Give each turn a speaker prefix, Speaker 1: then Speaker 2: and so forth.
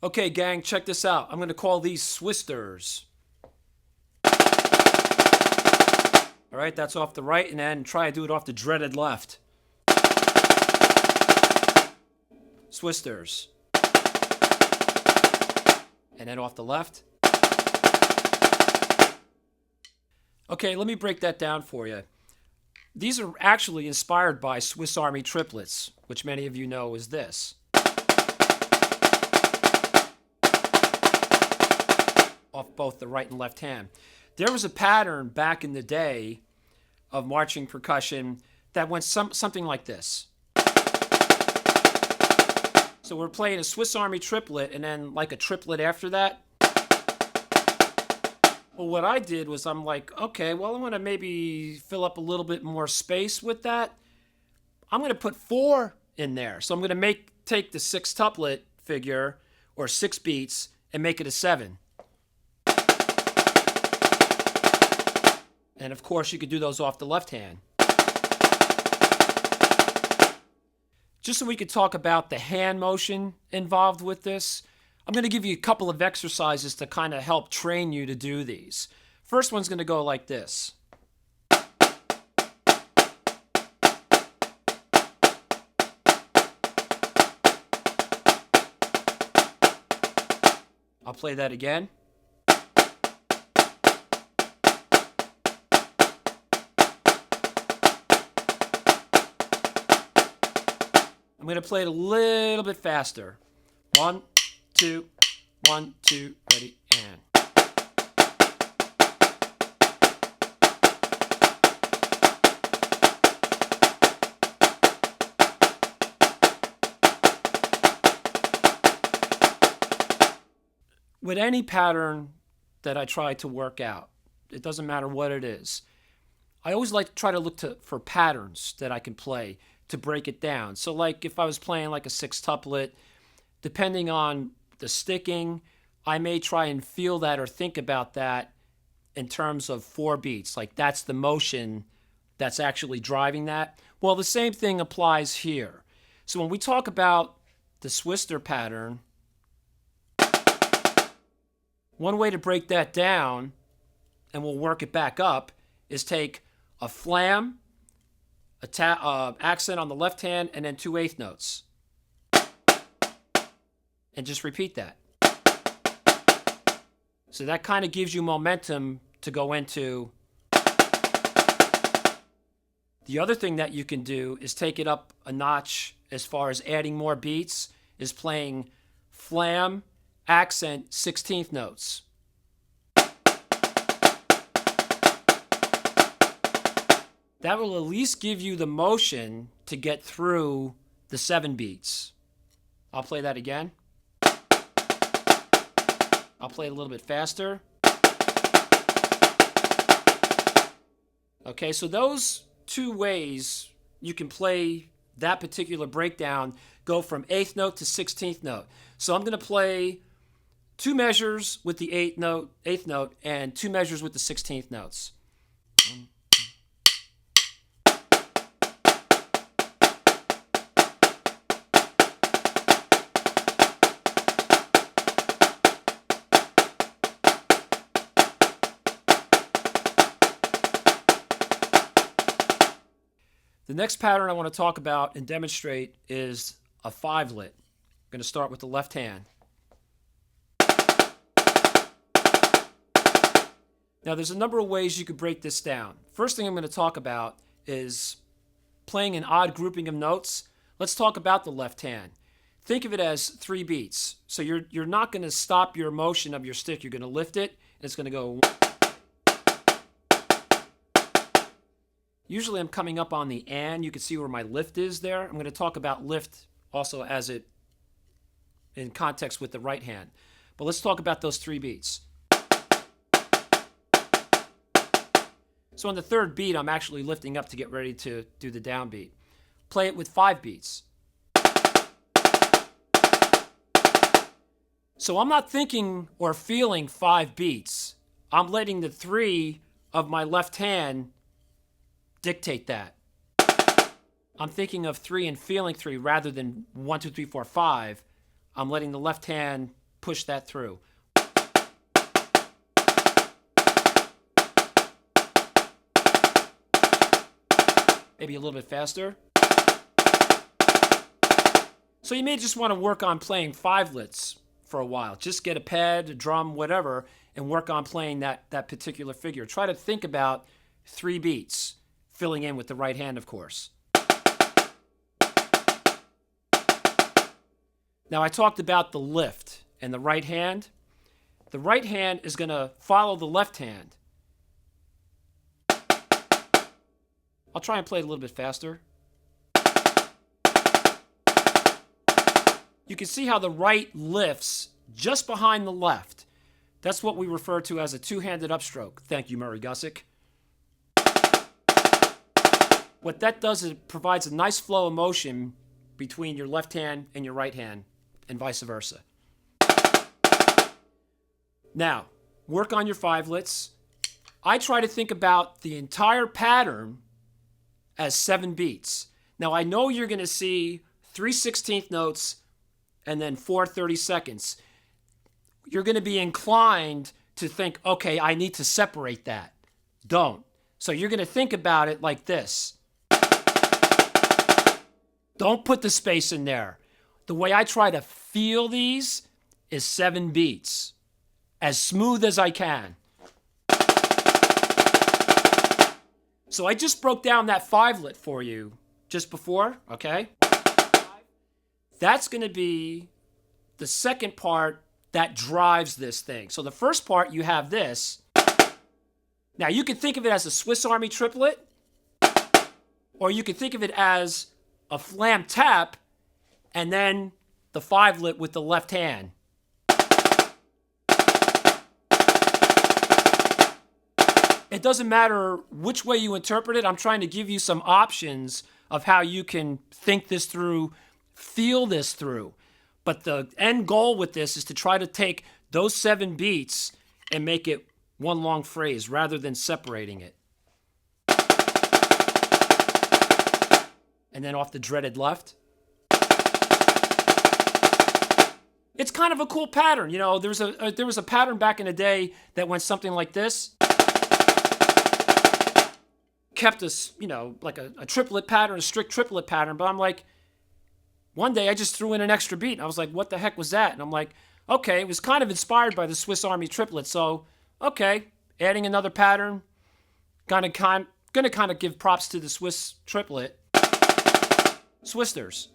Speaker 1: Okay, gang, check this out. I'm going to call these Swissterz. All right, that's off the right, and then try to do it off the dreaded left. Swissterz. And then off the left. Okay, let me break that down for you. These are actually inspired by Swiss Army Triplets, which many of you know is this. Off both the right and left hand. There was a pattern back in the day of marching percussion that went something like this. So we're playing a Swiss Army triplet and then like a triplet after that. Well, what I did was I'm like, okay, well, I'm going to maybe fill up a little bit more space with that. I'm going to put 4 in there. So I'm going to take the 6-tuplet figure or 6 beats and make it a 7. And of course, you could do those off the left hand. Just so we could talk about the hand motion involved with this, I'm going to give you a couple of exercises to kind of help train you to do these. First one's going to go like this. I'll play that again. I'm going to play it a little bit faster. 1, 2, 1, 2, ready, and. With any pattern that I try to work out, it doesn't matter what it is, I always like to try to look for patterns that I can play to break it down. So like if I was playing like a 6-tuplet, depending on the sticking, I may try and feel that or think about that in terms of 4 beats. Like that's the motion that's actually driving that. Well, the same thing applies here. So when we talk about the Swissterz pattern, one way to break that down, and we'll work it back up, is take a flam, accent on the left hand, and then 2 eighth notes. And just repeat that. So that kind of gives you momentum to go into. The other thing that you can do is take it up a notch as far as adding more beats, is playing flam, accent, 16th notes. That will at least give you the motion to get through the 7 beats. I'll play that again. I'll play it a little bit faster. Okay, so those 2 ways you can play that particular breakdown, go from 8th note to 16th note. So I'm going to play 2 measures with the 8th note, and 2 measures with the 16th notes. The next pattern I want to talk about and demonstrate is a 5-lit. I'm going to start with the left hand. Now, there's a number of ways you could break this down. First thing I'm going to talk about is playing an odd grouping of notes. Let's talk about the left hand. Think of it as 3 beats. So you're not going to stop your motion of your stick. You're going to lift it, and it's going to go. Usually I'm coming up on the and. You can see where my lift is there. I'm going to talk about lift also as it in context with the right hand. But let's talk about those 3 beats. So on the 3rd beat, I'm actually lifting up to get ready to do the downbeat. Play it with 5 beats. So I'm not thinking or feeling 5 beats. I'm letting the 3 of my left hand dictate that. I'm thinking of 3 and feeling 3 rather than 1, 2, 3, 4, 5. I'm letting the left hand push that through. Maybe a little bit faster. So you may just want to work on playing fivelets for a while. Just get a pad, a drum, whatever, and work on playing that particular figure. Try to think about 3 beats, filling in with the right hand, of course. Now, I talked about the lift and the right hand. The right hand is going to follow the left hand. I'll try and play it a little bit faster. You can see how the right lifts just behind the left. That's what we refer to as a two-handed upstroke. Thank you, Murray Gussick. What that does is it provides a nice flow of motion between your left hand and your right hand, and vice versa. Now, work on your fivelets. I try to think about the entire pattern as 7 beats. Now, I know you're going to see 3/16 notes and then 4 30-seconds. You're going to be inclined to think, okay, I need to separate that. Don't. So you're going to think about it like this. Don't put the space in there. The way I try to feel these is 7 beats, as smooth as I can. So I just broke down that 5-lit for you just before, okay? That's going to be the second part that drives this thing. So the first part, you have this. Now, you can think of it as a Swiss Army Triplet, or you can think of it as a flam tap, and then the 5-lit with the left hand. It doesn't matter which way you interpret it. I'm trying to give you some options of how you can think this through, feel this through. But the end goal with this is to try to take those 7 beats and make it one long phrase rather than separating it. And then off the dreaded left. It's kind of a cool pattern. You know, there was a pattern back in the day that went something like this. Kept us, you know, like a triplet pattern, a strict triplet pattern. But I'm like, one day I just threw in an extra beat. And I was like, what the heck was that? And I'm like, okay, it was kind of inspired by the Swiss Army Triplets. So, okay, adding another pattern. Gonna kind of give props to the Swiss triplet. Swissterz.